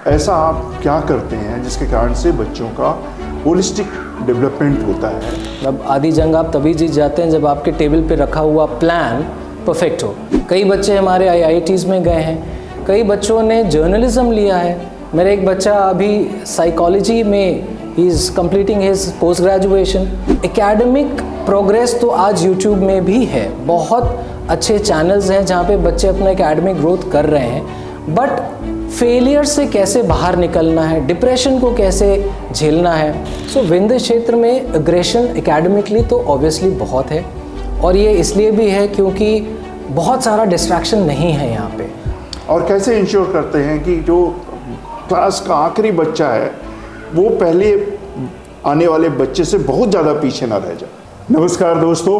ऐसा आप क्या करते हैं जिसके कारण से बच्चों का होलिस्टिक डेवलपमेंट होता है? अब आधी जंग आप तभी जीत जाते हैं जब आपके टेबल पे रखा हुआ प्लान परफेक्ट हो। कई बच्चे हमारे IITs में गए हैं, कई बच्चों ने जर्नलिज्म लिया है। मेरा एक बच्चा अभी साइकोलॉजी में ही is completing his post graduation. Academic progress तो आज यूट्यूब में भी है, बहुत अच्छे चैनल्स हैं जहाँ पे बच्चे अपना एकेडमिक ग्रोथ कर रहे हैं। बट फेलियर से कैसे बाहर निकलना है, डिप्रेशन को कैसे झेलना है। सो विंध्य क्षेत्र में एग्रेशन एकेडमिकली तो ऑब्वियसली बहुत है, और ये इसलिए भी है क्योंकि बहुत सारा डिस्ट्रैक्शन नहीं है यहाँ पे। और कैसे इंश्योर करते हैं कि जो क्लास का आखिरी बच्चा है वो पहले आने वाले बच्चे से बहुत ज़्यादा पीछे ना रह जाए? नमस्कार दोस्तों,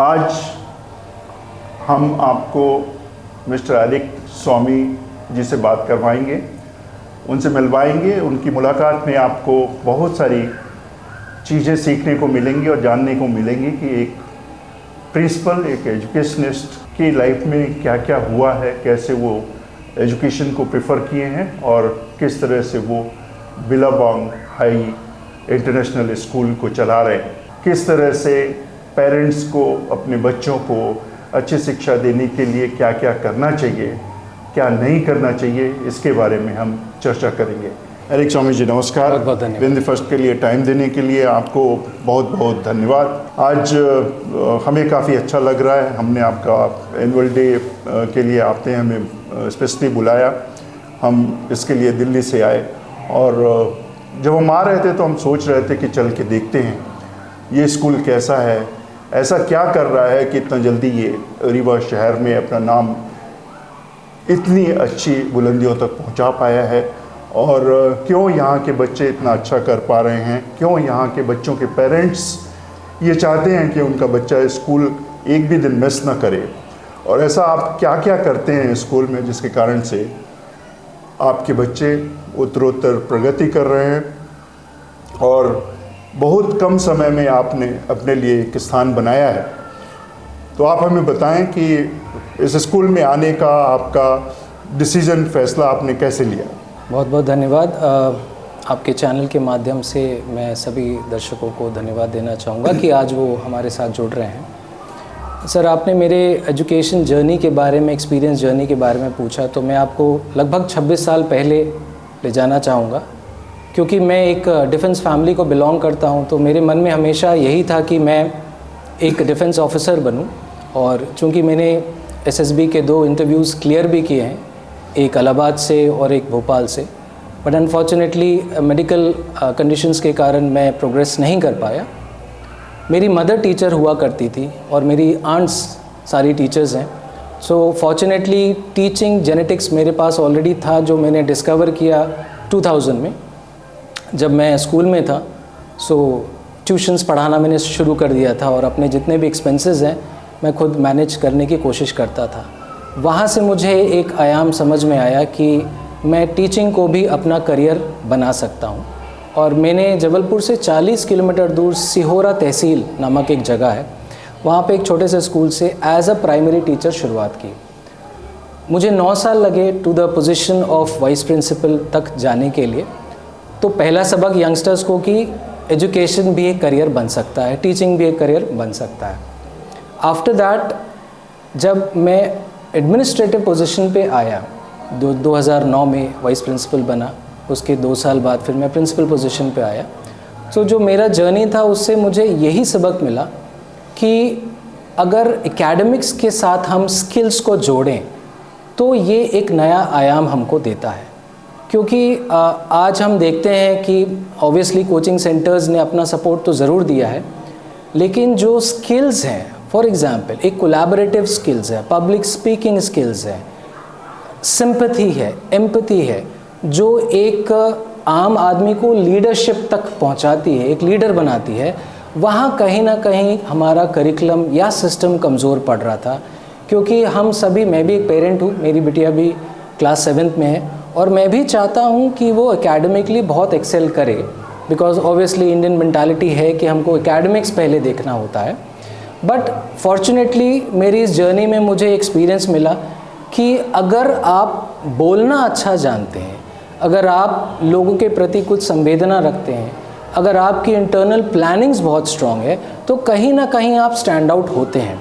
आज हम आपको मिस्टर एरिक स्वामी जी से बात करवाएंगे, उनसे मिलवाएंगे। उनकी मुलाकात में आपको बहुत सारी चीज़ें सीखने को मिलेंगी और जानने को मिलेंगी कि एक प्रिंसिपल, एक एजुकेशनिस्ट की लाइफ में क्या क्या हुआ है, कैसे वो एजुकेशन को प्रेफर किए हैं और किस तरह से वो बिलाबांग हाई इंटरनेशनल स्कूल को चला रहे हैं, किस तरह से पेरेंट्स को अपने बच्चों को अच्छी शिक्षा देने के लिए क्या क्या करना चाहिए, क्या नहीं करना चाहिए, इसके बारे में हम चर्चा करेंगे। एरिक स्वामी जी नमस्कार। बहुत बहुत धन्यवाद। विंध्य फर्स्ट के लिए टाइम देने के लिए आपको बहुत बहुत धन्यवाद। आज हमें काफ़ी अच्छा लग रहा है, हमने आपका एनुअल डे के लिए आपने हमें स्पेशली बुलाया। हम इसके लिए दिल्ली से आए और जब हम आ रहे थे तो हम सोच रहे थे कि चल के देखते हैं ये स्कूल कैसा है, ऐसा क्या कर रहा है कि इतना जल्दी ये रीवा शहर में अपना नाम इतनी अच्छी बुलंदियों तक पहुंचा पाया है, और क्यों यहाँ के बच्चे इतना अच्छा कर पा रहे हैं, क्यों यहाँ के बच्चों के पेरेंट्स ये चाहते हैं कि उनका बच्चा स्कूल एक भी दिन मिस ना करे, और ऐसा आप क्या क्या करते हैं स्कूल में जिसके कारण से आपके बच्चे उत्तरोत्तर प्रगति कर रहे हैं और बहुत कम समय में आपने अपने लिए एक स्थान बनाया है। तो आप हमें बताएं कि इस स्कूल में आने का आपका डिसीजन, फैसला आपने कैसे लिया? बहुत बहुत धन्यवाद। आपके चैनल के माध्यम से मैं सभी दर्शकों को धन्यवाद देना चाहूँगा कि आज वो हमारे साथ जुड़ रहे हैं। सर, आपने मेरे एजुकेशन जर्नी के बारे में, एक्सपीरियंस जर्नी के बारे में पूछा, तो मैं आपको लगभग 26 साल पहले ले जाना चाहूँगा। क्योंकि मैं एक डिफेंस फैमिली को बिलोंग करता हूँ, तो मेरे मन में हमेशा यही था कि मैं एक डिफेंस ऑफिसर बनूँ। और चूँकि मैंने SSB के 2 इंटरव्यूज़ क्लियर भी किए हैं, एक इलाहाबाद से और एक भोपाल से, बट अनफॉर्चुनेटली मेडिकल कंडीशंस के कारण मैं प्रोग्रेस नहीं कर पाया। मेरी मदर टीचर हुआ करती थी और मेरी आंट्स सारी टीचर्स हैं। सो फॉर्चुनेटली टीचिंग जेनेटिक्स मेरे पास ऑलरेडी था, जो मैंने डिस्कवर किया 2000 में जब मैं स्कूल में था। सो ट्यूशन्स पढ़ाना मैंने शुरू कर दिया था और अपने जितने भी एक्सपेंसेस हैं मैं खुद मैनेज करने की कोशिश करता था। वहाँ से मुझे एक आयाम समझ में आया कि मैं टीचिंग को भी अपना करियर बना सकता हूँ, और मैंने जबलपुर से 40 किलोमीटर दूर सिहोरा तहसील नामक एक जगह है, वहाँ पे एक छोटे से स्कूल से एज अ प्राइमरी टीचर शुरुआत की। मुझे 9 साल लगे to the position of vice principal तक जाने के लिए। तो पहला सबक यंगस्टर्स को कि एजुकेशन भी एक करियर बन सकता है, टीचिंग भी एक करियर बन सकता है। आफ्टर दैट जब मैं एडमिनिस्ट्रेटिव पोजीशन पे आया, 2009 में वाइस प्रिंसिपल बना, उसके 2 साल बाद फिर मैं प्रिंसिपल पोजीशन पे आया। तो जो मेरा जर्नी था उससे मुझे यही सबक मिला कि अगर एकेडमिक्स के साथ हम स्किल्स को जोड़ें तो ये एक नया आयाम हमको देता है। क्योंकि आज हम देखते हैं कि ऑब्वियसली कोचिंग सेंटर्स ने अपना सपोर्ट तो ज़रूर दिया है, लेकिन जो स्किल्स हैं, फॉर एग्ज़ाम्पल एक कोलैबोरेटिव स्किल्स है, पब्लिक स्पीकिंग स्किल्स है, सिंपैथी है, एम्पैथी है, जो एक आम आदमी को लीडरशिप तक पहुंचाती है, एक लीडर बनाती है, वहाँ कहीं ना कहीं हमारा करिकुलम या सिस्टम कमज़ोर पड़ रहा था। क्योंकि हम सभी, मैं भी एक पेरेंट हूँ, मेरी बिटिया भी क्लास 7th में है, और मैं भी चाहता हूँ कि वो एकेडमिकली बहुत एक्सेल करे, बिकॉज ऑब्वियसली इंडियन मेंटालिटी है कि हमको एकेडमिक्स पहले देखना होता है। बट फॉर्चुनेटली मेरी इस जर्नी में मुझे एक्सपीरियंस मिला कि अगर आप बोलना अच्छा जानते हैं, अगर आप लोगों के प्रति कुछ संवेदना रखते हैं, अगर आपकी इंटरनल प्लानिंग्स बहुत स्ट्रॉन्ग है, तो कहीं ना कहीं आप स्टैंड आउट होते हैं।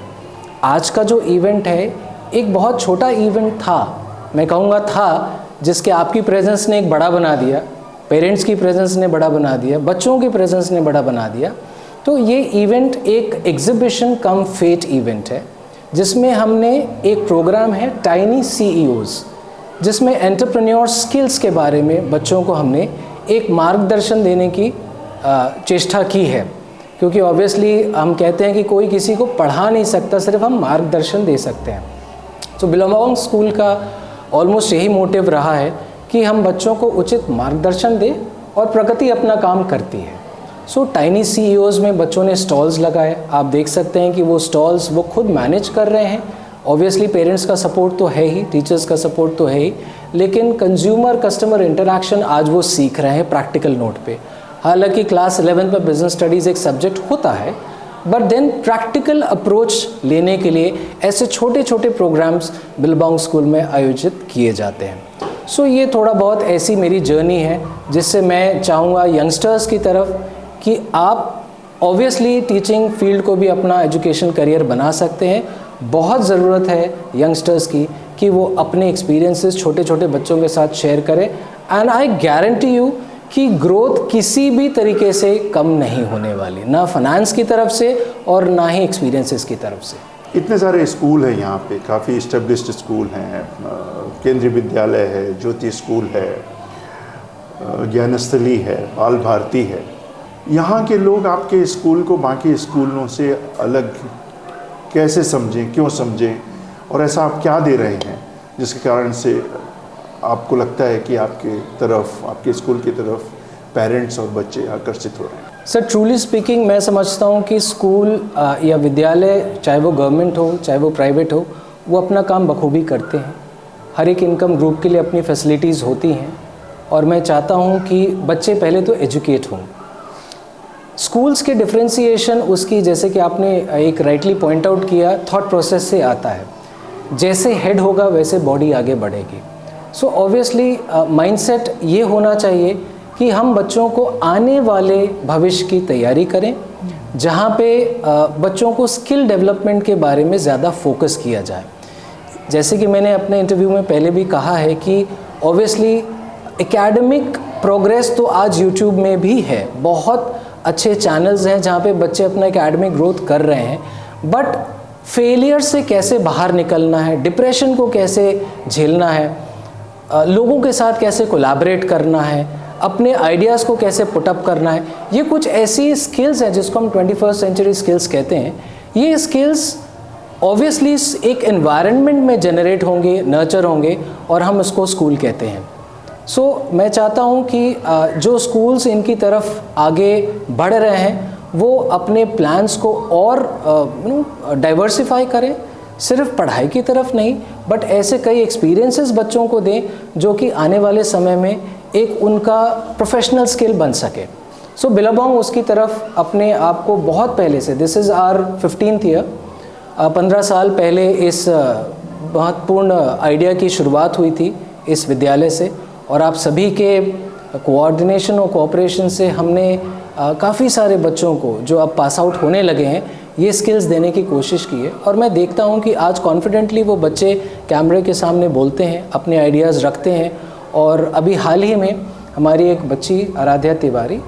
आज का जो इवेंट है एक बहुत छोटा इवेंट था, मैं कहूँगा था, जिसके आपकी प्रेजेंस ने एक बड़ा बना दिया, पेरेंट्स की प्रेजेंस ने बड़ा बना दिया, बच्चों की प्रेजेंस ने बड़ा बना दिया। तो ये इवेंट एक एग्जीबिशन कम फेट इवेंट है, जिसमें हमने एक प्रोग्राम है टाइनी CEOs, जिसमें एंटरप्रेन्योर स्किल्स के बारे में बच्चों को हमने एक मार्गदर्शन देने की चेष्टा की है। क्योंकि ऑब्वियसली हम कहते हैं कि कोई किसी को पढ़ा नहीं सकता, सिर्फ हम मार्गदर्शन दे सकते हैं। तो बिलोंग स्कूल का ऑलमोस्ट यही मोटिव रहा है कि हम बच्चों को उचित मार्गदर्शन दें और प्रकृति अपना काम करती है। सो टाइनी CEOs में बच्चों ने स्टॉल्स लगाए। आप देख सकते हैं कि वो स्टॉल्स वो खुद मैनेज कर रहे हैं। ऑब्वियसली पेरेंट्स का सपोर्ट तो है ही, टीचर्स का सपोर्ट तो है ही, लेकिन कंज्यूमर कस्टमर इंटरैक्शन आज वो सीख रहे हैं प्रैक्टिकल नोट पे। हालांकि क्लास 11 में बिजनेस स्टडीज़ एक सब्जेक्ट होता है, बट देन प्रैक्टिकल अप्रोच लेने के लिए ऐसे छोटे छोटे प्रोग्राम्स बिलोंग स्कूल में आयोजित किए जाते हैं। सो ये थोड़ा बहुत ऐसी मेरी जर्नी है, जिससे मैं चाहूँगा यंगस्टर्स की तरफ कि आप ऑब्वियसली टीचिंग फील्ड को भी अपना एजुकेशन करियर बना सकते हैं। बहुत ज़रूरत है यंगस्टर्स की कि वो अपने एक्सपीरियंसेस छोटे छोटे बच्चों के साथ शेयर करें। एंड आई गारंटी यू कि ग्रोथ किसी भी तरीके से कम नहीं होने वाली, ना फाइनेंस की तरफ से और ना ही एक्सपीरियंसेस की तरफ से। इतने सारे स्कूल हैं यहाँ पे, काफ़ी इस्टेब्लिश्ड स्कूल हैं, केंद्रीय विद्यालय है, ज्योति स्कूल है, ज्ञानस्थली है, बाल भारती है। यहाँ के लोग आपके स्कूल को बाकी स्कूलों से अलग कैसे समझें, क्यों समझें, और ऐसा आप क्या दे रहे हैं जिसके कारण से आपको लगता है कि आपके तरफ, आपके स्कूल की तरफ पेरेंट्स और बच्चे आकर्षित हो रहे हैं? सर ट्रूली स्पीकिंग मैं समझता हूँ कि स्कूल या विद्यालय, चाहे वो गवर्नमेंट हो चाहे वो प्राइवेट हो, वो अपना काम बखूबी करते हैं। हर एक इनकम ग्रुप के लिए अपनी फैसिलिटीज़ होती हैं, और मैं चाहता हूँ कि बच्चे पहले तो एजुकेट हों। स्कूल्स के डिफ्रेंसिएशन उसकी, जैसे कि आपने एक राइटली पॉइंट आउट किया, थॉट प्रोसेस से आता है। जैसे हेड होगा वैसे बॉडी आगे बढ़ेगी। सो ऑब्वियसली माइंडसेट ये होना चाहिए कि हम बच्चों को आने वाले भविष्य की तैयारी करें, जहाँ पे बच्चों को स्किल डेवलपमेंट के बारे में ज़्यादा फोकस किया जाए। जैसे कि मैंने अपने इंटरव्यू में पहले भी कहा है कि ऑब्वियसली एकेडमिक प्रोग्रेस तो आज यूट्यूब में भी है, बहुत अच्छे चैनल्स हैं जहाँ पे बच्चे अपना एकेडमिक ग्रोथ कर रहे हैं, बट फेलियर से कैसे बाहर निकलना है, डिप्रेशन को कैसे झेलना है, लोगों के साथ कैसे कोलैबोरेट करना है, अपने आइडियाज़ को कैसे पुटअप करना है, ये कुछ ऐसी स्किल्स हैं जिसको हम 21st सेंचुरी स्किल्स कहते हैं। ये स्किल्स ऑब्वियसली एक एनवायरनमेंट में जनरेट होंगे, नर्चर होंगे, और हम इसको स्कूल कहते हैं। सो मैं चाहता हूँ कि जो स्कूल्स इनकी तरफ आगे बढ़ रहे हैं वो अपने प्लान्स को और डाइवर्सिफाई करें, सिर्फ पढ़ाई की तरफ नहीं, बट ऐसे कई एक्सपीरियंसेस बच्चों को दें जो कि आने वाले समय में एक उनका प्रोफेशनल स्किल बन सके। सो बिलोंग उसकी तरफ अपने आप को बहुत पहले से, this is our 15th year, 15 साल पहले इस महत्वपूर्ण आइडिया की शुरुआत हुई थी इस विद्यालय से, और आप सभी के कोऑर्डिनेशन और कोऑपरेशन से हमने काफ़ी सारे बच्चों को जो अब पास आउट होने लगे हैं ये स्किल्स देने की कोशिश की है। और मैं देखता हूँ कि आज कॉन्फिडेंटली वो बच्चे कैमरे के सामने बोलते हैं, अपने आइडियाज़ रखते हैं। और अभी हाल ही में हमारी एक बच्ची आराध्या तिवारी,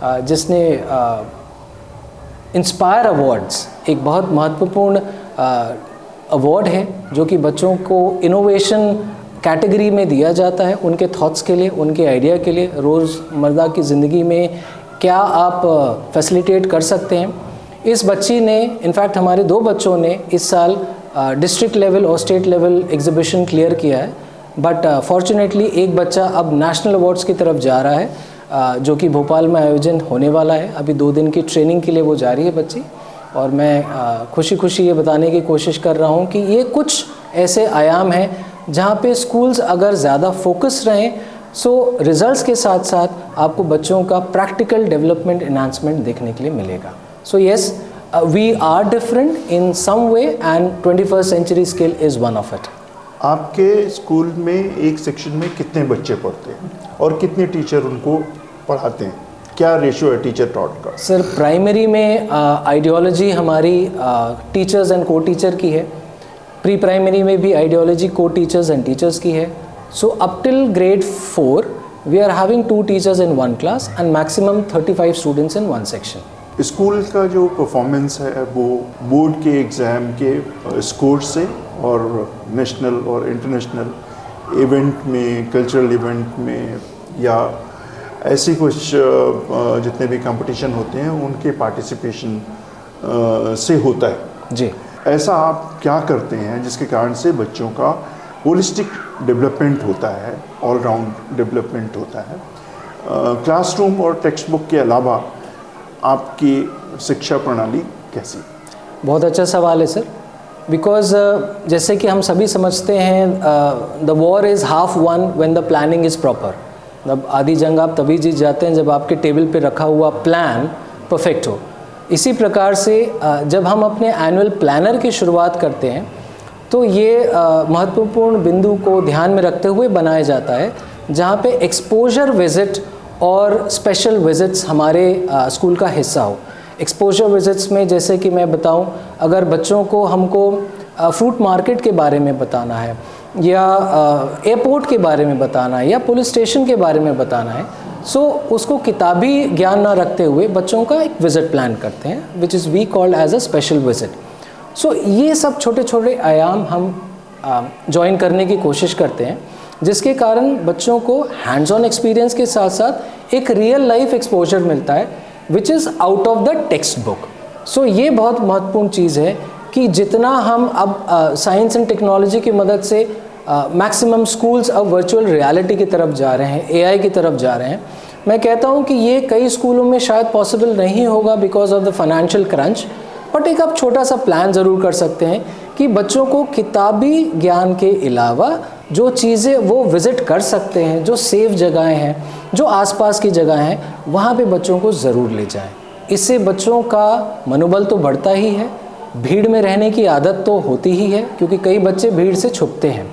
जिसने इंस्पायर अवार्ड्स, एक बहुत महत्वपूर्ण अवार्ड है जो कि बच्चों को इनोवेशन कैटेगरी में दिया जाता है, उनके थॉट्स के लिए, उनके आइडिया के लिए, रोज़मर्रा की ज़िंदगी में क्या आप फैसिलिटेट कर सकते हैं। इस बच्ची ने, इनफैक्ट हमारे 2 बच्चों ने इस साल डिस्ट्रिक्ट लेवल और स्टेट लेवल एग्जीबिशन क्लियर किया है, बट फॉर्चुनेटली एक बच्चा अब नेशनल अवार्ड्स की तरफ जा रहा है, जो कि भोपाल में आयोजन होने वाला है। अभी 2 दिन की ट्रेनिंग के लिए वो जा रही है बच्ची, और मैं खुशी खुशी ये बताने की कोशिश कर रहा हूँ कि ये कुछ ऐसे आयाम हैं जहाँ पे स्कूल्स अगर ज़्यादा फोकस रहें, सो रिजल्ट्स के साथ साथ आपको बच्चों का प्रैक्टिकल डेवलपमेंट एनहांसमेंट देखने के लिए मिलेगा। So yes, we are different in some way, and 21st century skill is one of it. आपके स्कूल में एक सेक्शन में कितने बच्चे पढ़ते हैं और कितने टीचर उनको पढ़ाते हैं? क्या रेशियो है टीचर टॉट का? सर प्राइमरी में आइडियोलॉजी हमारी टीचर्स एंड को टीचर की है। प्री प्राइमरी में भी आइडियोलॉजी को टीचर्स एंड टीचर्स की है। So up till grade 4 we are having 2 teachers in 1 class and maximum 35 students in 1 section. School का जो परफॉर्मेंस है वो बोर्ड के एग्ज़ाम के स्कोर से और नेशनल और इंटरनेशनल इवेंट में, कल्चरल इवेंट में या ऐसी कुछ जितने भी कंपटीशन होते हैं उनके पार्टिसिपेशन से होता है। जी, ऐसा आप क्या करते हैं जिसके कारण से बच्चों का होलिस्टिक डेवलपमेंट होता है, ऑलराउंड डेवलपमेंट होता है? क्लासरूम और टेक्स्ट बुक के अलावा आपकी शिक्षा प्रणाली कैसी? बहुत अच्छा सवाल है सर। बिकॉज जैसे कि हम सभी समझते हैं the war is half one when the planning is proper. मतलब आधी जंग आप तभी जीत जाते हैं जब आपके टेबल पे रखा हुआ प्लान परफेक्ट हो। इसी प्रकार से जब हम अपने एनुअल प्लानर की शुरुआत करते हैं तो ये महत्वपूर्ण बिंदु को ध्यान में रखते हुए बनाया जाता है, जहाँ पे एक्सपोजर विज़िट और स्पेशल विज़िट्स हमारे स्कूल का हिस्सा हो। एक्सपोजर विज़िट्स में जैसे कि मैं बताऊं, अगर बच्चों को हमको फ्रूट मार्केट के बारे में बताना है या एयरपोर्ट के बारे में बताना है या पुलिस स्टेशन के बारे में बताना है, सो उसको किताबी ज्ञान ना रखते हुए बच्चों का एक विज़िट प्लान करते हैं which is we called as a special visit. So ये सब छोटे छोटे आयाम हम ज्वाइन करने की कोशिश करते हैं, जिसके कारण बच्चों को हैंड्स ऑन एक्सपीरियंस के साथ साथ एक रियल लाइफ एक्सपोजर मिलता है which is out of the text book. So ये बहुत महत्वपूर्ण चीज़ है कि जितना हम अब साइंस एंड टेक्नोलॉजी की मदद से मैक्सिमम स्कूल्स अब वर्चुअल रियलिटी की तरफ जा रहे हैं, एआई की तरफ जा रहे हैं। मैं कहता हूँ कि ये कई स्कूलों में शायद पॉसिबल नहीं होगा because of the financial crunch, but एक आप छोटा सा प्लान ज़रूर कर सकते हैं कि बच्चों को किताबी ज्ञान के अलावा जो चीज़ें वो विज़िट कर सकते हैं, जो सेफ जगहें हैं, जो आसपास की जगह हैं, वहाँ पे बच्चों को ज़रूर ले जाएं। इससे बच्चों का मनोबल तो बढ़ता ही है, भीड़ में रहने की आदत तो होती ही है क्योंकि कई बच्चे भीड़ से छुपते हैं।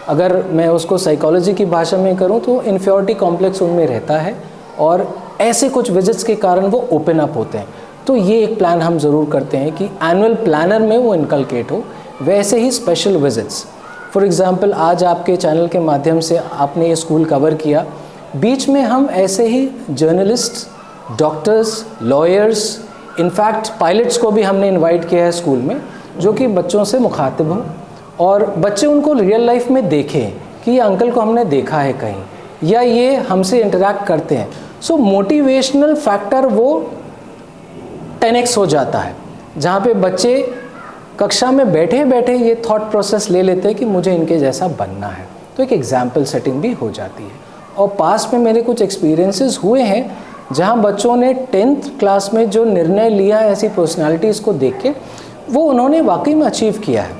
अगर मैं उसको साइकोलॉजी की भाषा में करूं तो इन्फीरियरिटी कॉम्प्लेक्स उनमें रहता है और ऐसे कुछ विजिट्स के कारण वो ओपन अप होते हैं। तो ये एक प्लान हम ज़रूर करते हैं कि एनुअल प्लानर में वो इनकलकेट हो। वैसे ही स्पेशल विजिट्स, फॉर एग्ज़ाम्पल आज आपके चैनल के माध्यम से आपने ये स्कूल कवर किया, बीच में हम ऐसे ही journalist, doctors, lawyers, in fact pilots को भी हमने इनवाइट किया है स्कूल में, जो कि बच्चों से मुखातिब हों और बच्चे उनको रियल लाइफ में देखें कि ये अंकल को हमने देखा है कहीं या ये हमसे इंटरैक्ट करते हैं। सो मोटिवेशनल फैक्टर वो 10x हो जाता है, जहाँ पे बच्चे कक्षा में बैठे बैठे ये थॉट प्रोसेस ले लेते हैं कि मुझे इनके जैसा बनना है। तो एक एग्जाम्पल सेटिंग भी हो जाती है। और पास में मेरे कुछ एक्सपीरियंसेस हुए हैं जहाँ बच्चों ने 10th क्लास में जो निर्णय लिया ऐसी पर्सनालिटीज़ को देख के, वो उन्होंने वाकई में अचीव किया है।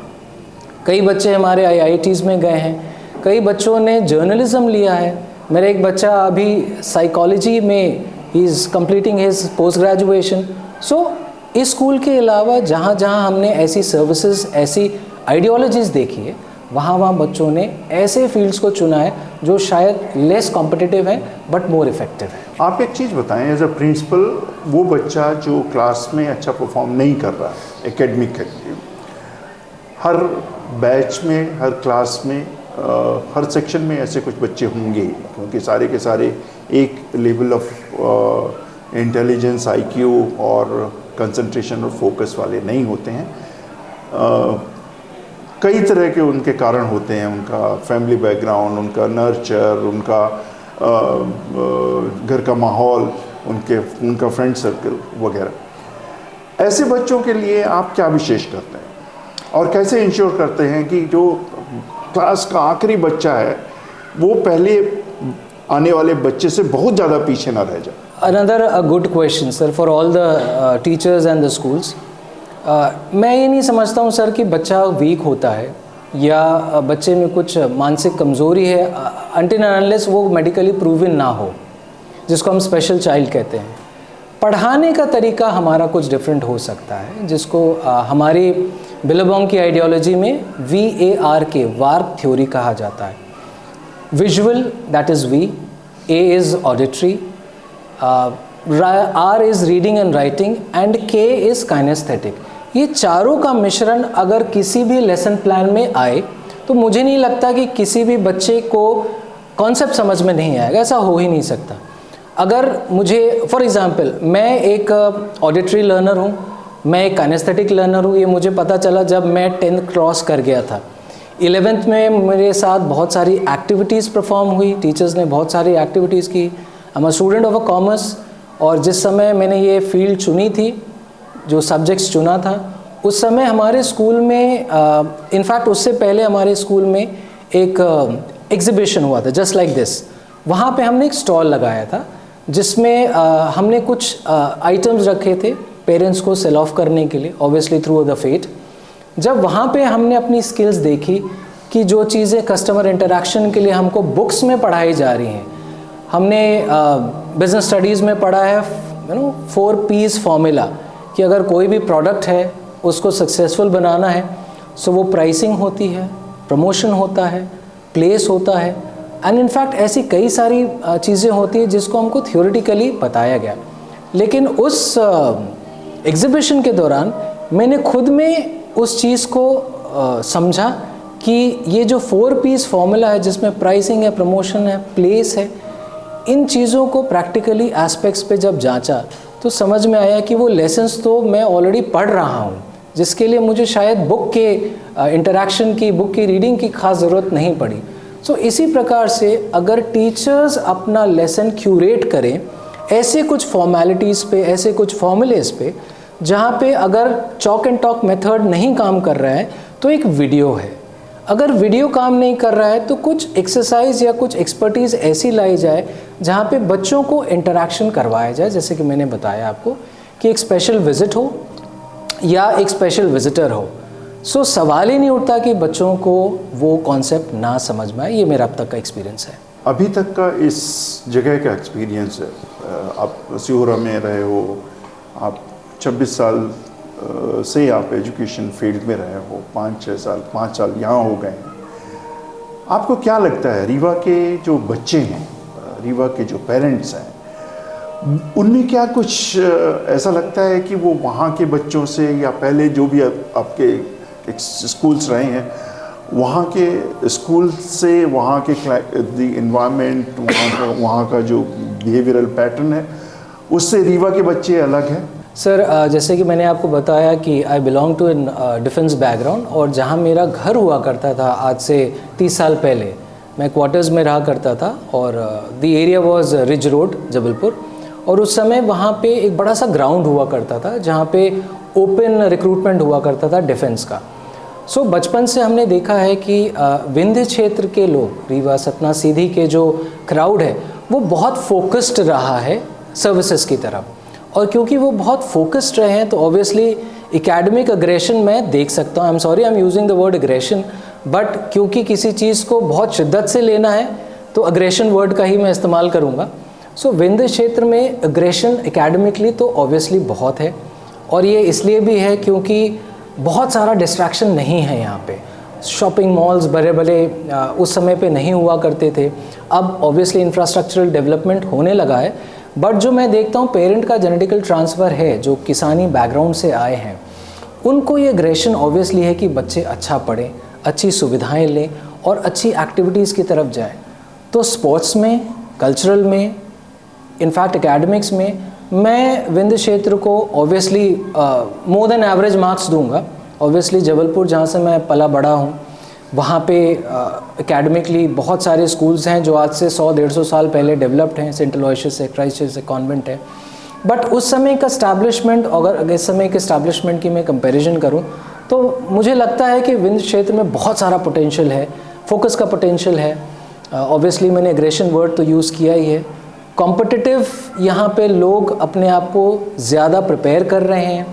कई बच्चे हमारे IITs में गए हैं, कई बच्चों ने जर्नलिज्म लिया है। मेरा एक बच्चा अभी साइकोलॉजी में ही is completing his post graduation. So इस स्कूल के अलावा जहाँ जहाँ हमने ऐसी सर्विसेज, ऐसी आइडियोलॉजीज़ देखी है, वहाँ बच्चों ने ऐसे फील्ड्स को चुना है जो शायद लेस कॉम्पिटिटिव है बट मोर इफेक्टिव है। आप एक चीज़ बताएं, एज अ प्रिंसिपल, वो बच्चा जो क्लास में अच्छा परफॉर्म नहीं कर रहा है एकेडमिकली, हर बैच में, हर क्लास में, हर सेक्शन में ऐसे कुछ बच्चे होंगे क्योंकि सारे के सारे एक लेवल ऑफ इंटेलिजेंस, IQ और कंसंट्रेशन और फोकस वाले नहीं होते हैं। कई तरह के उनके कारण होते हैं, उनका फैमिली बैकग्राउंड, उनका नर्चर, उनका घर का माहौल, उनका फ्रेंड सर्कल वगैरह। ऐसे बच्चों के लिए आप क्या विशेष करते हैं और कैसे इंश्योर करते हैं कि जो क्लास का आखिरी बच्चा है वो पहले आने वाले बच्चे से बहुत ज़्यादा पीछे ना रह जाए? Another a good question sir for all the teachers and the schools. मैं ये नहीं समझता हूँ सर कि बच्चा वीक होता है या बच्चे में कुछ मानसिक कमज़ोरी है until and unless वो मेडिकली प्रूवन ना हो, जिसको हम स्पेशल चाइल्ड कहते हैं। पढ़ाने का तरीका हमारा कुछ डिफरेंट हो सकता है, जिसको हमारी बिलोबॉन्ग की आइडियोलॉजी में VARK वार्क थ्योरी कहा जाता है। Visual, that is V, A is auditory, R is reading and writing and K is kinaesthetic. ये चारों का मिश्रण अगर किसी भी लेसन प्लान में आए तो मुझे नहीं लगता कि किसी भी बच्चे को कॉन्सेप्ट समझ में नहीं आएगा, ऐसा हो ही नहीं सकता। अगर मुझे फॉर एग्ज़ाम्पल मैं एक ऑडिटरी लर्नर हूँ, मैं एक काइनेस्थेटिक लर्नर हूँ, ये मुझे पता चला जब मैं 10th क्रॉस कर गया था। 11th में मेरे साथ बहुत सारी एक्टिविटीज़ परफॉर्म हुई, टीचर्स ने बहुत सारी एक्टिविटीज़ की। I am a student of a commerce, और जिस समय मैंने ये फील्ड चुनी थी, जो सब्जेक्ट्स चुना था, उस समय हमारे स्कूल में इनफैक्ट उससे पहले हमारे स्कूल में एक एग्जीबिशन हुआ था जस्ट लाइक दिस। वहाँ पे हमने एक स्टॉल लगाया था जिसमें हमने कुछ आइटम्स रखे थे पेरेंट्स को सेल ऑफ करने के लिए, ऑब्वियसली थ्रू द फेट। जब वहाँ पे हमने अपनी स्किल्स देखी कि जो चीज़ें कस्टमर इंटरेक्शन के लिए हमको बुक्स में पढ़ाई जा रही हैं, हमने बिजनेस स्टडीज़ में पढ़ा है 4 P's फॉर्मूला कि अगर कोई भी प्रोडक्ट है उसको सक्सेसफुल बनाना है, सो वो प्राइसिंग होती है, प्रमोशन होता है, प्लेस होता है, एंड इनफैक्ट ऐसी कई सारी चीज़ें होती हैं जिसको हमको थियोरेटिकली बताया गया। लेकिन उस एग्जीबिशन के दौरान मैंने खुद में उस चीज़ को समझा कि ये जो 4 P's फॉर्मूला है जिसमें प्राइसिंग है, प्रमोशन है, प्लेस है, इन चीज़ों को प्रैक्टिकली एस्पेक्ट्स पे जब जांचा तो समझ में आया कि वो लेसन्स तो मैं ऑलरेडी पढ़ रहा हूँ, जिसके लिए मुझे शायद बुक के इंटरेक्शन की, बुक की रीडिंग की खास ज़रूरत नहीं पड़ी। सो इसी प्रकार से अगर टीचर्स अपना लेसन क्यूरेट करें ऐसे कुछ फॉर्मेलिटीज़ पे, ऐसे कुछ फॉर्मूलेज़ पे, जहाँ पे अगर चॉक एंड टॉक मेथड नहीं काम कर रहा है तो एक वीडियो है, अगर वीडियो काम नहीं कर रहा है तो कुछ एक्सरसाइज या कुछ एक्सपर्टीज़ ऐसी लाई जाए जहाँ पे बच्चों को इंटरेक्शन करवाया जाए। जैसे कि मैंने बताया आपको कि एक स्पेशल विज़िट हो या एक स्पेशल विज़िटर हो। सो सवाल ही नहीं उठता कि बच्चों को वो कॉन्सेप्ट ना समझ में आए। ये मेरा अब तक का एक्सपीरियंस है। अभी तक का इस जगह का एक्सपीरियंस है, आप सिहोरा में रहे हो, आप 26 साल से आप एजुकेशन फील्ड में रहे हो, 5 साल यहाँ हो गए हैं। आपको क्या लगता है रीवा के जो बच्चे हैं, रीवा के जो पेरेंट्स हैं, उनमें क्या कुछ ऐसा लगता है कि वो वहाँ के बच्चों से या पहले जो भी आपके स्कूल्स रहे हैं वहाँ के स्कूल से, वहाँ के द इन्वायरमेंट, वहाँ का जो बिहेवियरल पैटर्न है उससे रीवा के बच्चे अलग हैं? सर जैसे कि मैंने आपको बताया कि I belong to an defence background, और जहाँ मेरा घर हुआ करता था आज से 30 साल पहले, मैं क्वार्टर्स में रहा करता था और the area was ridge road Jabalpur. और उस समय वहाँ पे एक बड़ा सा ग्राउंड हुआ करता था जहाँ पे ओपन रिक्रूटमेंट हुआ करता था डिफेंस का। सो बचपन से हमने देखा है कि विंध्य क्षेत्र के लोग, रीवा, सतना, सीधी के जो क्राउड है वो बहुत फोकस्ड रहा है सर्विसेज की तरफ, और क्योंकि वो बहुत फोकस्ड रहे हैं तो ऑब्वियसली एकेडमिक अग्रेशन मैं देख सकता हूँ। I am sorry I am using the word aggression, but क्योंकि किसी चीज़ को बहुत शिद्दत से लेना है तो अग्रेशन वर्ड का ही मैं इस्तेमाल करूँगा। सो विंध्य क्षेत्र में अग्रेशन एकेडमिकली तो ऑब्वियसली बहुत है, और ये इसलिए भी है क्योंकि बहुत सारा डिस्ट्रैक्शन नहीं है यहाँ पे। शॉपिंग मॉल्स बड़े बड़े उस समय पे नहीं हुआ करते थे, अब ऑब्वियसली इंफ्रास्ट्रक्चरल डेवलपमेंट होने लगा है। बट जो मैं देखता हूँ पेरेंट का जेनेटिकल ट्रांसफ़र है, जो किसानी बैकग्राउंड से आए हैं, उनको ये अग्रेशन ऑब्वियसली है कि बच्चे अच्छा पढ़ें, अच्छी सुविधाएं लें और अच्छी एक्टिविटीज़ की तरफ जाएं। तो स्पोर्ट्स में, कल्चरल में, इनफैक्ट एकेडमिक्स में मैं विंध्य क्षेत्र को obviously more than average marks दूंगा। ऑब्वियसली जबलपुर जहाँ से मैं पला बड़ा हूँ वहाँ पे एकेडमिकली बहुत सारे स्कूल्स हैं जो आज से 100-150 साल पहले डेवलप्ड हैं। सेंट अलोयसियस है, क्राइस्ट चर्च है, कॉन्वेंट है। बट उस समय का इस्टेब्लिशमेंट, अगर इस समय के इस्टेब्लिशमेंट की मैं कंपैरिजन करूं तो मुझे लगता है कि विंध्य क्षेत्र में बहुत सारा पोटेंशियल है, फोकस का पोटेंशियल है। ऑब्वियसली मैंने एग्रेशन वर्ड तो यूज़ किया ही है। कॉम्पिटिटिव यहाँ पे लोग अपने आप को ज़्यादा प्रिपेयर कर रहे हैं।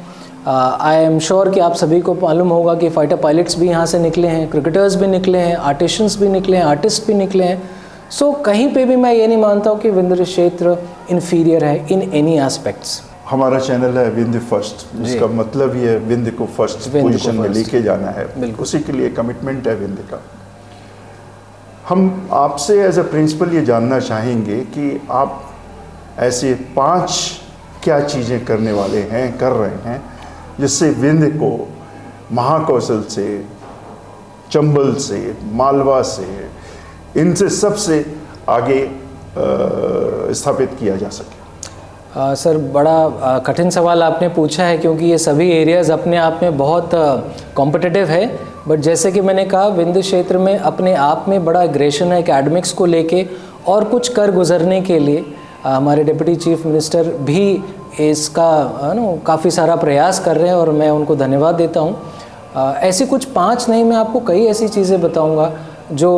आई एम श्योर कि आप सभी को मालूम होगा कि फाइटर पायलट्स भी यहाँ से निकले हैं, क्रिकेटर्स भी निकले हैं, आर्टिशियंस भी निकले हैं, आर्टिस्ट भी निकले हैं। सो कहीं पे भी मैं ये नहीं मानता हूँ कि विंध्य क्षेत्र इन्फीरियर है इन एनी एस्पेक्ट्स। हमारा चैनल है विंध्य फर्स्ट, जिसका मतलब ही है विंध्य को फर्स्ट पोजीशन में लेके जाना है, उसी के लिए कमिटमेंट है विंध्य का। हम आपसे एज अ प्रिंसिपल ये जानना चाहेंगे कि आप ऐसे 5 क्या चीज़ें करने वाले हैं, कर रहे हैं, जिससे विंध्य को महाकौशल से, चंबल से, मालवा से, इनसे सबसे आगे स्थापित किया जा सके। सर, बड़ा कठिन सवाल आपने पूछा है, क्योंकि ये सभी एरियाज़ अपने आप में बहुत कॉम्पिटिटिव है। बट जैसे कि मैंने कहा, विंध्य क्षेत्र में अपने आप में बड़ा एग्रेशन है एकेडमिक्स को लेके, और कुछ कर गुजरने के लिए हमारे डिप्टी चीफ मिनिस्टर भी इसका काफ़ी सारा प्रयास कर रहे हैं, और मैं उनको धन्यवाद देता हूँ। ऐसी कुछ 5 नहीं, मैं आपको कई ऐसी चीज़ें बताऊँगा जो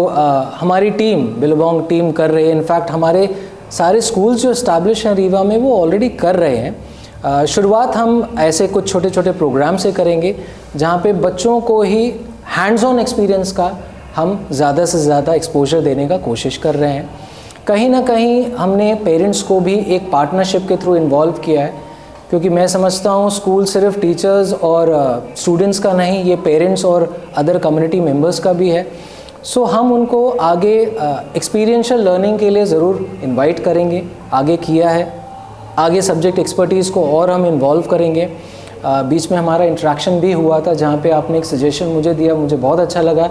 हमारी टीम, बिलोबोंग टीम कर रही है। इनफैक्ट हमारे सारे स्कूल्स जो इस्टेब्लिश हैं रीवा में, वो ऑलरेडी कर रहे हैं। शुरुआत हम ऐसे कुछ छोटे छोटे प्रोग्राम से करेंगे, जहाँ पे बच्चों को ही हैंड्स ऑन एक्सपीरियंस का हम ज़्यादा से ज़्यादा एक्सपोजर देने का कोशिश कर रहे हैं। कहीं ना कहीं हमने पेरेंट्स को भी एक पार्टनरशिप के थ्रू इन्वॉल्व किया है, क्योंकि मैं समझता हूँ स्कूल सिर्फ टीचर्स और स्टूडेंट्स का नहीं, ये पेरेंट्स और अदर कम्युनिटी मेंबर्स का भी है। सो हम उनको आगे एक्सपीरियंशियल लर्निंग के लिए ज़रूर इनवाइट करेंगे, आगे किया है। आगे सब्जेक्ट एक्सपर्टीज़ को और हम इन्वॉल्व करेंगे। बीच में हमारा इंटरेक्शन भी हुआ था, जहाँ पे आपने एक सजेशन मुझे दिया, मुझे बहुत अच्छा लगा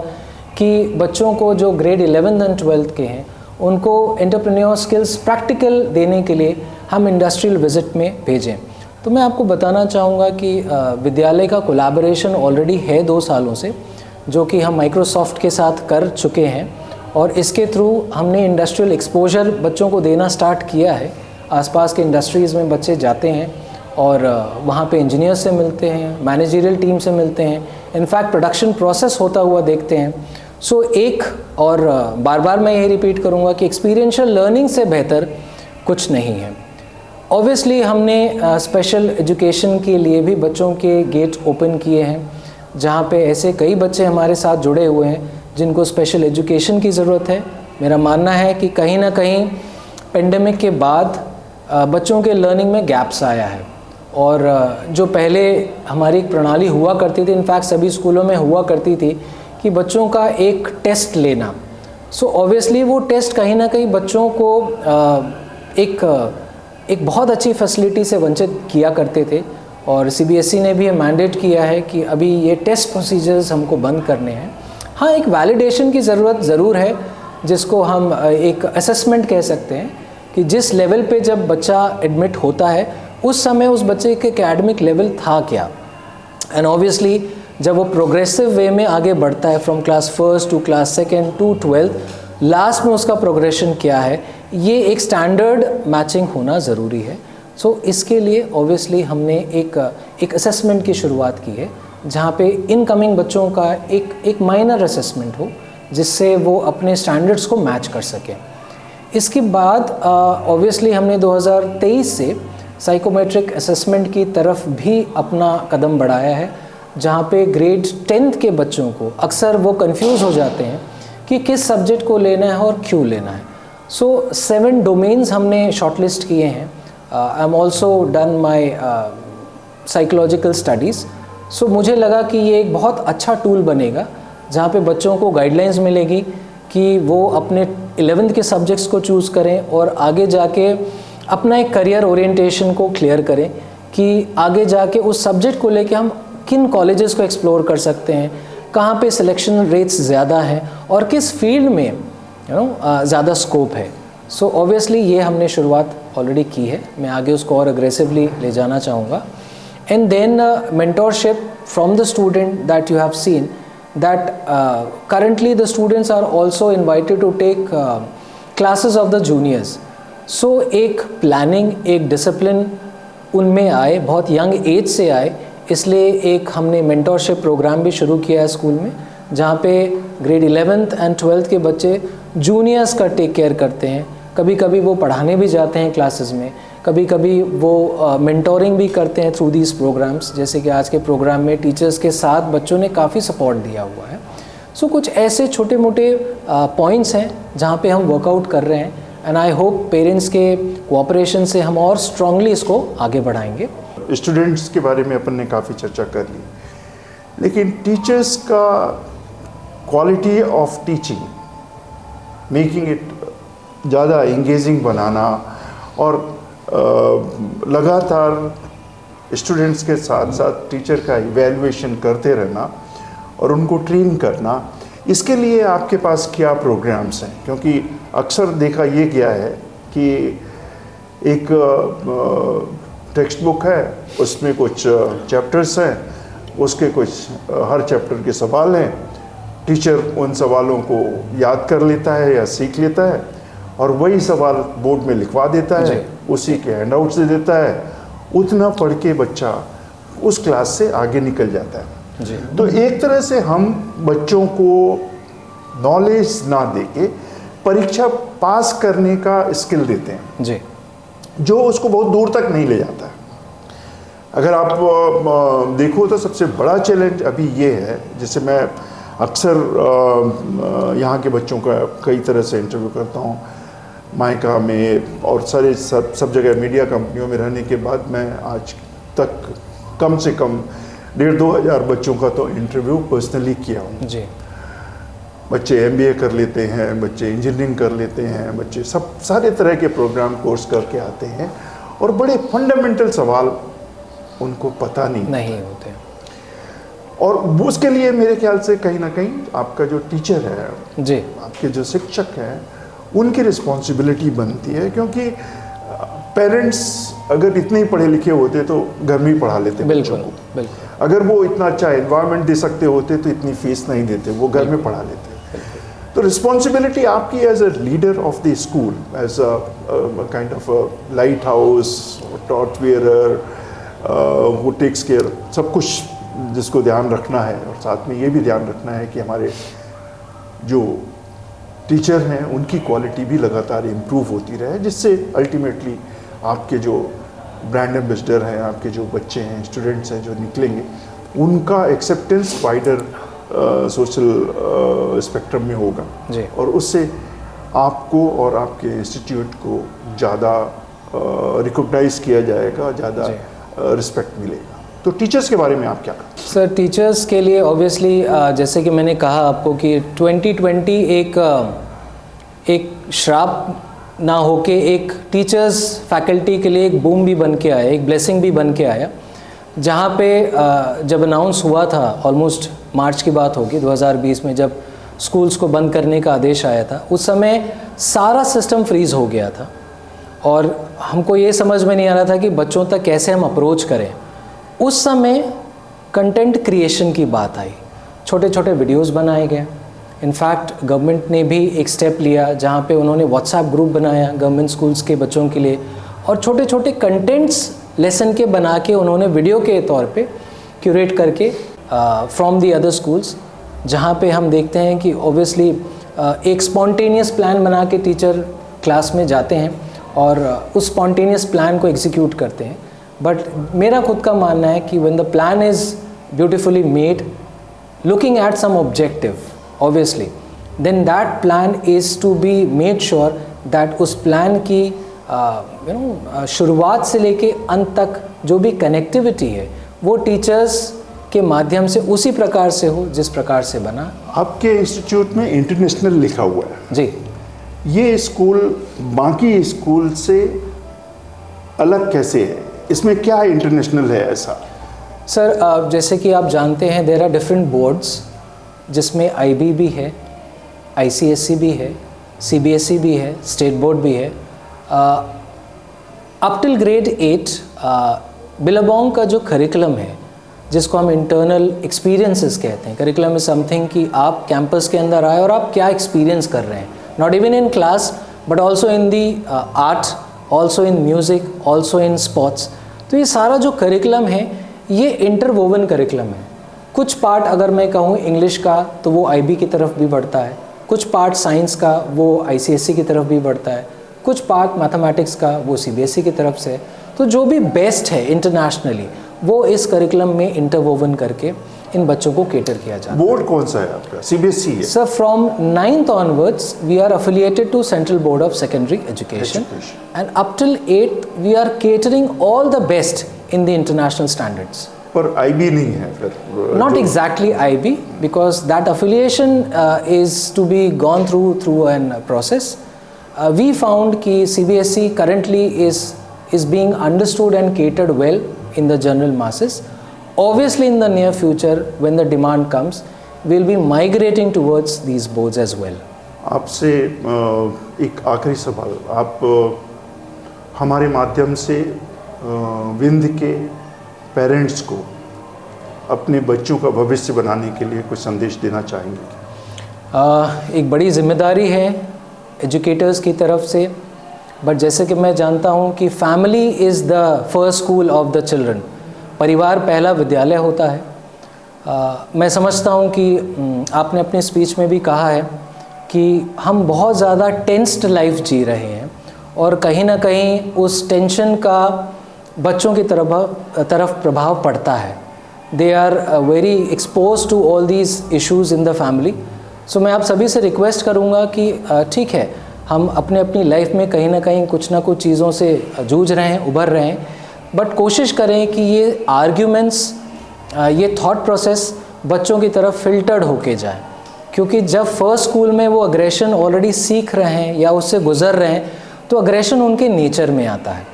कि बच्चों को जो ग्रेड 11th एंड 12th के हैं, उनको एंटरप्रेन्योर स्किल्स प्रैक्टिकल देने के लिए हम इंडस्ट्रियल विजिट में भेजें। तो मैं आपको बताना चाहूँगा कि विद्यालय का कोलैबोरेशन ऑलरेडी है 2 सालों से, जो कि हम माइक्रोसॉफ्ट के साथ कर चुके हैं, और इसके थ्रू हमने इंडस्ट्रियल एक्सपोजर बच्चों को देना स्टार्ट किया है। आसपास के इंडस्ट्रीज़ में बच्चे जाते हैं और वहाँ पे इंजीनियर्स से मिलते हैं, मैनेजरियल टीम से मिलते हैं, इनफैक्ट प्रोडक्शन प्रोसेस होता हुआ देखते हैं। सो एक और बार बार मैं यही रिपीट करूँगा कि एक्सपीरियंशियल लर्निंग से बेहतर कुछ नहीं है। ऑब्वियसली हमने स्पेशल एजुकेशन के लिए भी बच्चों के गेट ओपन किए हैं, जहाँ पे ऐसे कई बच्चे हमारे साथ जुड़े हुए हैं जिनको स्पेशल एजुकेशन की ज़रूरत है। मेरा मानना है कि कहीं ना कहीं पेंडेमिक के बाद बच्चों के लर्निंग में गैप्स आया है, और जो पहले हमारी एक प्रणाली हुआ करती थी, इनफैक्ट सभी स्कूलों में हुआ करती थी, कि बच्चों का एक टेस्ट लेना। सो ऑब्वियसली वो टेस्ट कहीं ना कहीं बच्चों को एक बहुत अच्छी फैसिलिटी से वंचित किया करते थे, और CBSE ने भी ये मैंडेट किया है कि अभी ये टेस्ट प्रोसीजर्स हमको बंद करने हैं। हाँ, एक वैलिडेशन की ज़रूरत ज़रूर है, जिसको हम एक असेसमेंट कह सकते हैं, कि जिस लेवल पे जब बच्चा एडमिट होता है, उस समय उस बच्चे के एकेडमिक लेवल था क्या, एंड ऑब्वियसली जब वो प्रोग्रेसिव वे में आगे बढ़ता है, from class 1 to class 2 to 12th, last में उसका प्रोग्रेशन क्या है, ये एक स्टैंडर्ड मैचिंग होना ज़रूरी है। सो इसके लिए ऑब्वियसली हमने एक असेसमेंट की शुरुआत की है, जहाँ पे इनकमिंग बच्चों का एक माइनर असेसमेंट हो, जिससे वो अपने स्टैंडर्ड्स को मैच कर सकें। इसके बाद ऑब्वियसली हमने 2023 से साइकोमेट्रिक असेसमेंट की तरफ भी अपना कदम बढ़ाया है, जहाँ पे ग्रेड 10th के बच्चों को अक्सर वो कंफ्यूज हो जाते हैं कि किस सब्जेक्ट को लेना है और क्यों लेना है। सो 7 डोमेन्स हमने शॉर्टलिस्ट किए हैं। I am also done my psychological studies. So मुझे लगा कि ये एक बहुत अच्छा टूल बनेगा, जहाँ पे बच्चों को गाइडलाइंस मिलेगी कि वो अपने 11th के सब्जेक्ट्स को चूज़ करें और आगे जाके अपना एक करियर ओरिएंटेशन को क्लियर करें कि आगे जाके उस सब्जेक्ट को लेके हम किन कॉलेजेस को एक्सप्लोर कर सकते हैं, कहाँ पे सिलेक्शन रेट्स ज़्यादा हैं, और किस फील्ड में ज़्यादा स्कोप है। सो ऑब्वियसली ये हमने शुरुआत ऑलरेडी की है, मैं आगे उसको और अग्रेसिवली ले जाना चाहूँगा। And then mentorship from the student that you have seen, that currently the students are also invited to take classes of the juniors. So एक planning, एक discipline उनमें आए, बहुत यंग एज से आए, इसलिए एक हमने mentorship प्रोग्राम भी शुरू किया है स्कूल में, जहाँ पे ग्रेड 11th एंड 12th के बच्चे जूनियर्स का टेक केयर करते हैं। कभी कभी वो पढ़ाने भी जाते हैं क्लासेस में, कभी कभी वो मेंटोरिंग भी करते हैं थ्रू दीज प्रोग्राम्स। जैसे कि आज के प्रोग्राम में टीचर्स के साथ बच्चों ने काफ़ी सपोर्ट दिया हुआ है। सो कुछ ऐसे छोटे मोटे पॉइंट्स हैं जहाँ पे हम वर्कआउट कर रहे हैं, एंड आई होप पेरेंट्स के कोऑपरेशन से हम और स्ट्रांगली इसको आगे बढ़ाएंगे। स्टूडेंट्स के बारे में अपन ने काफ़ी चर्चा कर ली, लेकिन टीचर्स का quality of teaching, making it ज़्यादा इंगेजिंग बनाना और लगातार स्टूडेंट्स के साथ साथ टीचर का इवैल्यूएशन करते रहना और उनको ट्रेन करना, इसके लिए आपके पास क्या प्रोग्राम्स हैं? क्योंकि अक्सर देखा ये गया है कि एक टेक्स्ट बुक है, उसमें कुछ चैप्टर्स हैं, उसके कुछ हर चैप्टर के सवाल हैं, टीचर उन सवालों को याद कर लेता है या सीख लेता है और वही सवाल बोर्ड में लिखवा देता है, उसी के हैंडआउट्स दे देता है, उतना पढ़ के बच्चा उस क्लास से आगे निकल जाता है जी। तो एक तरह से हम बच्चों को नॉलेज ना देके परीक्षा पास करने का स्किल देते हैं जी, जो उसको बहुत दूर तक नहीं ले जाता है। अगर आप देखो तो सबसे बड़ा चैलेंज अभी ये है, जैसे मैं अक्सर यहाँ के बच्चों का कई तरह से इंटरव्यू करता हूँ, माइका में और सारे सब जगह मीडिया कंपनियों में रहने के बाद मैं आज तक कम से कम 1,500-2 हज़ार बच्चों का तो इंटरव्यू पर्सनली किया हूँ जी। बच्चे MBA कर लेते हैं, बच्चे इंजीनियरिंग कर लेते हैं, बच्चे सब सारे तरह के प्रोग्राम कोर्स करके आते हैं और बड़े फंडामेंटल सवाल उनको पता नहीं होते, और उसके लिए मेरे ख्याल से कहीं ना कहीं आपका जो टीचर है जी, आपके जो शिक्षक हैं, उनकी रिस्पॉन्सिबिलिटी बनती है। क्योंकि पेरेंट्स अगर इतने ही पढ़े लिखे होते तो घर में ही पढ़ा लेते बच्चों को, बिल्कुल। अगर वो इतना अच्छा एनवायरनमेंट दे सकते होते तो इतनी फीस नहीं देते, वो घर में पढ़ा लेते। तो रिस्पॉन्सिबिलिटी आपकी as a leader of the school, as a kind of light house, torch wearer, वो टेक्स केयर सब कुछ, जिसको ध्यान रखना है। और साथ में ये भी ध्यान रखना है कि हमारे जो टीचर हैं उनकी क्वालिटी भी लगातार इम्प्रूव होती रहे, जिससे अल्टीमेटली आपके जो ब्रांड एम्बेसडर हैं, आपके जो बच्चे हैं, स्टूडेंट्स हैं जो निकलेंगे, उनका एक्सेप्टेंस वाइडर सोशल स्पेक्ट्रम में होगा जी। और उससे आपको और आपके इंस्टीट्यूट को ज़्यादा रिकॉग्नाइज किया जाएगा, ज़्यादा रिस्पेक्ट मिलेगा। तो टीचर्स के बारे में आप क्या कहते हैं? सर, टीचर्स के लिए ऑब्वियसली जैसे कि मैंने कहा आपको कि 2020 एक श्राप ना होके एक टीचर्स फैकल्टी के लिए एक बूम भी बन के आया, एक ब्लेसिंग भी बन के आया। जहाँ पे जब अनाउंस हुआ था, ऑलमोस्ट मार्च की बात होगी 2020 में, जब स्कूल्स को बंद करने का आदेश आया था, उस समय सारा सिस्टम फ्रीज़ हो गया था और हमको ये समझ में नहीं आ रहा था कि बच्चों तक कैसे हम अप्रोच करें। उस समय कंटेंट क्रिएशन की बात आई, छोटे छोटे वीडियोस बनाए गए। इनफैक्ट गवर्नमेंट ने भी एक स्टेप लिया जहाँ पे उन्होंने व्हाट्सएप ग्रुप बनाया गवर्नमेंट स्कूल्स के बच्चों के लिए, और छोटे छोटे कंटेंट्स लेसन के बना के उन्होंने वीडियो के तौर पे क्यूरेट करके फ्रॉम दी अदर स्कूल्स, जहाँ पे हम देखते हैं कि ऑब्वियसली एक स्पॉन्टेनियस प्लान बना के टीचर क्लास में जाते हैं और उस स्पॉन्टेनियस प्लान को एग्जीक्यूट करते हैं। बट मेरा खुद का मानना है कि when the plan is beautifully made, looking at some objective obviously, then that plan is to be made sure that उस प्लान की शुरुआत से लेके अंत तक जो भी कनेक्टिविटी है वो टीचर्स के माध्यम से उसी प्रकार से हो जिस प्रकार से बना। आपके इंस्टीट्यूट में इंटरनेशनल लिखा हुआ है जी, ये स्कूल बाकी स्कूल से अलग कैसे है? इसमें क्या इंटरनेशनल है ऐसा? सर, जैसे कि आप जानते हैं देयर आर डिफरेंट बोर्ड्स, जिसमें IB भी है, ICSE भी है, CBSE भी है, स्टेट बोर्ड भी है। अप टिल ग्रेड 8 बिलोंग का जो करिकुलम है, जिसको हम इंटरनल एक्सपीरियंसेस कहते हैं। करिकुलम इज समथिंग कि आप कैंपस के अंदर आए और आप क्या एक्सपीरियंस कर रहे हैं, not even in class but also in the art, also in music, also in sports. तो ये सारा जो करिकुलम है ये इंटरवोवन करिकुलम है। कुछ पार्ट अगर मैं कहूँ इंग्लिश का तो वो IB की तरफ भी बढ़ता है, कुछ पार्ट साइंस का वो ICSE की तरफ भी बढ़ता है, कुछ पार्ट मैथमेटिक्स का वो CBSE की तरफ से। तो जो भी बेस्ट है इंटरनेशनली वो इस करिकुलम में इंटरवोवन करके इन बच्चों को केटर किया जाता है। बोर्ड कौन सा है आपका? CBSE है? Sir, from 9th onwards we are affiliated to central board of secondary education and up till 8th we are catering all the best in the international standards. पर IB नहीं है फिर? Not exactly IB, because that affiliation is to be gone through an process. We found कि CBSE currently is being understood and catered well in the general masses. Obviously, in the near future, when the demand comes, we'll be migrating towards these boards as well. आपसे एक आखिरी सवाल, आप हमारे माध्यम से विंध्य के पेरेंट्स को अपने बच्चों का भविष्य बनाने के लिए कुछ संदेश देना चाहेंगे? एक बड़ी जिम्मेदारी है एजुकेटर्स की तरफ से, बट जैसे कि मैं जानता हूँ कि family is the first school of the children. परिवार पहला विद्यालय होता है। मैं समझता हूँ कि आपने अपने स्पीच में भी कहा है कि हम बहुत ज़्यादा टेंस्ड लाइफ जी रहे हैं और कहीं ना कहीं उस टेंशन का बच्चों की तरफ प्रभाव पड़ता है। They are very expose to all these issues in the family. So मैं आप सभी से रिक्वेस्ट करूँगा कि ठीक है, हम अपनी लाइफ में कहीं ना कहीं कुछ ना कुछ चीज़ों से जूझ रहे हैं, उभर रहे हैं, बट कोशिश करें कि ये आर्ग्यूमेंट्स, ये थॉट प्रोसेस बच्चों की तरफ फ़िल्टर्ड होके जाए, क्योंकि जब फर्स्ट स्कूल में वो अग्रेशन ऑलरेडी सीख रहे हैं या उससे गुज़र रहे हैं तो अग्रेशन उनके नेचर में आता है।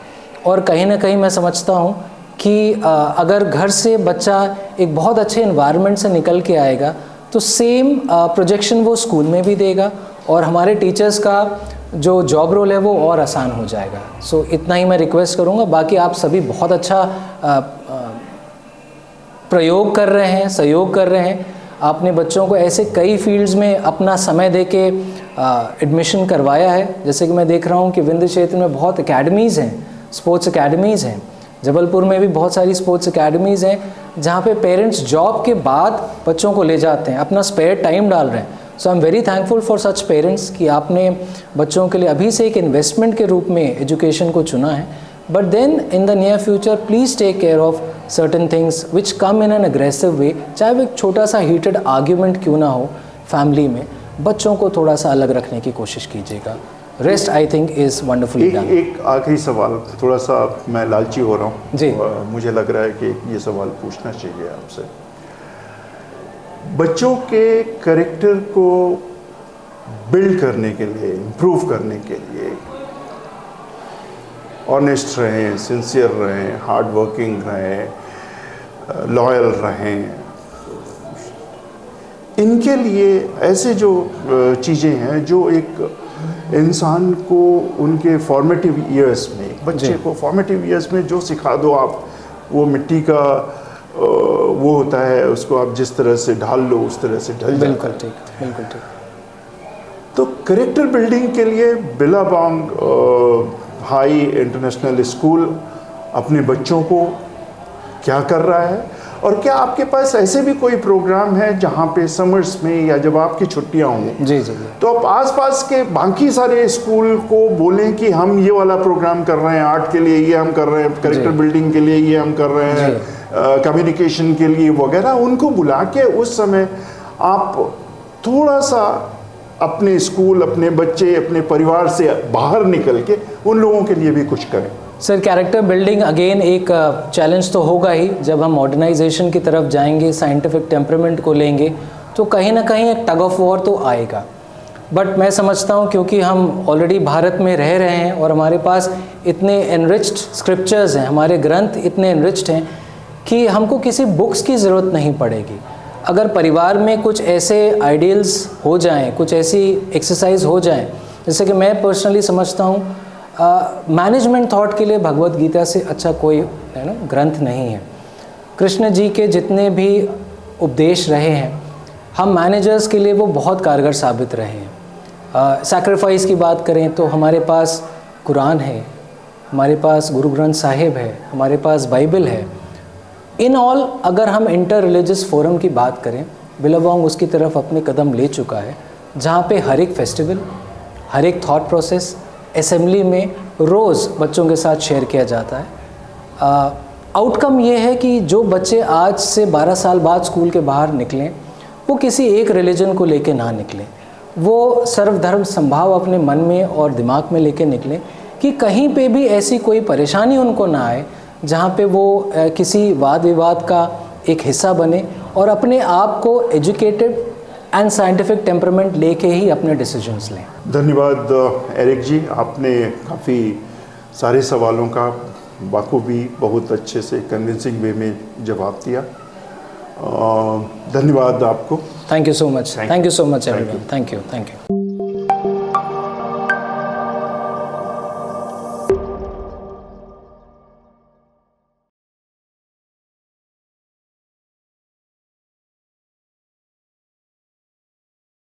और कहीं ना कहीं मैं समझता हूँ कि अगर घर से बच्चा एक बहुत अच्छे इन्वायरमेंट से निकल के आएगा तो सेम प्रोजेक्शन वो स्कूल में भी देगा और हमारे टीचर्स का जो जॉब रोल है वो और आसान हो जाएगा। सो इतना ही मैं रिक्वेस्ट करूँगा। बाकी आप सभी बहुत अच्छा प्रयोग कर रहे हैं, सहयोग कर रहे हैं। आपने बच्चों को ऐसे कई फील्ड्स में अपना समय दे के एडमिशन करवाया है। जैसे कि मैं देख रहा हूँ कि विंध्य क्षेत्र में बहुत एकेडमीज़ हैं, स्पोर्ट्स एकेडमीज़ हैं। जबलपुर में भी बहुत सारी स्पोर्ट्स एकेडमीज़ हैं जहाँ पे पेरेंट्स जॉब के बाद बच्चों को ले जाते हैं, अपना स्पेयर टाइम डाल रहे हैं। So I am very thankful for such parents कि आपने बच्चों के लिए अभी से एक इन्वेस्टमेंट के रूप में एजुकेशन को चुना है। But then in the near future please take care of certain things which come in an aggressive way. चाहे वो एक छोटा सा हीटेड आर्ग्यूमेंट क्यों ना हो फैमिली में, बच्चों को थोड़ा सा अलग रखने की कोशिश कीजिएगा। Rest I think is wonderfully done. एक आखिरी सवाल, थोड़ा सा मैं लालची हो रहा हूँ जी, मुझे लग रहा है कि ये सवाल पूछना चाहिए आपसे। बच्चों के कैरेक्टर को बिल्ड करने के लिए, इम्प्रूव करने के लिए, ऑनेस्ट रहें, सिंसियर रहें, हार्ड वर्किंग रहें, लॉयल रहें, इनके लिए ऐसे जो चीज़ें हैं जो एक इंसान को उनके फॉर्मेटिव ईयर्स में, बच्चे को फॉर्मेटिव ईयर्स में जो सिखा दो आप, वो मिट्टी का वो होता है, उसको आप जिस तरह से ढाल लो उस तरह से ढल जाता है। बिल्कुल ठीक, बिल्कुल ठीक। तो कैरेक्टर बिल्डिंग के लिए बिलाबांग हाई इंटरनेशनल स्कूल अपने बच्चों को क्या कर रहा है, और क्या आपके पास ऐसे भी कोई प्रोग्राम है जहाँ पे समर्स में या जब आपकी छुट्टियाँ हों जी जी जी, तो आप आसपास के बाकी सारे स्कूल को बोलें कि हम ये वाला प्रोग्राम कर रहे हैं, आर्ट के लिए ये हम कर रहे हैं, कैरेक्टर बिल्डिंग के लिए ये हम कर रहे हैं, कम्युनिकेशन के लिए वगैरह, उनको बुला के उस समय आप थोड़ा सा अपने स्कूल, अपने बच्चे, अपने परिवार से बाहर निकल के उन लोगों के लिए भी कुछ करें? सर, कैरेक्टर बिल्डिंग अगेन एक चैलेंज तो होगा ही। जब हम मॉडर्नाइजेशन की तरफ जाएंगे, साइंटिफिक टेम्परामेंट को लेंगे, तो कहीं ना कहीं एक टग ऑफ वॉर तो आएगा। बट मैं समझता हूँ क्योंकि हम ऑलरेडी भारत में रह रहे हैं और हमारे पास इतने एनरिच्ड स्क्रिप्चर्स हैं, हमारे ग्रंथ इतने एनरिच्ड हैं कि हमको किसी बुक्स की ज़रूरत नहीं पड़ेगी। अगर परिवार में कुछ ऐसे आइडियल्स हो जाएं, कुछ ऐसी एक्सरसाइज हो जाएं, जैसे कि मैं पर्सनली समझता हूँ मैनेजमेंट थॉट के लिए भगवत गीता से अच्छा कोई है ना ग्रंथ नहीं है। कृष्ण जी के जितने भी उपदेश रहे हैं, हम मैनेजर्स के लिए वो बहुत कारगर साबित रहे हैं। सैक्रिफाइस की बात करें तो हमारे पास कुरान है, हमारे पास गुरु ग्रंथ साहिब है, हमारे पास बाइबल है। इन ऑल अगर हम इंटर रिलीजियस फोरम की बात करें, बिलावांग उसकी तरफ अपने कदम ले चुका है, जहाँ पे हर एक फेस्टिवल, हर एक थॉट प्रोसेस असेंबली में रोज़ बच्चों के साथ शेयर किया जाता है। आउटकम ये है कि जो बच्चे आज से 12 साल बाद स्कूल के बाहर निकलें, वो किसी एक रिलीजन को लेके ना निकलें, वो सर्वधर्म संभाव अपने मन में और दिमाग में लेके निकलें कि कहीं पे भी ऐसी कोई परेशानी उनको ना आए जहाँ पे वो किसी वाद विवाद का एक हिस्सा बने, और अपने आप को एजुकेटेड एंड साइंटिफिक टेम्परामेंट लेके ही अपने डिसीजंस लें। धन्यवाद एरिक जी, आपने काफ़ी सारे सवालों का बाखूबी बहुत अच्छे से कन्विंसिंग वे में जवाब दिया। धन्यवाद आपको। Thank you so much, thank you so much everyone, thank you.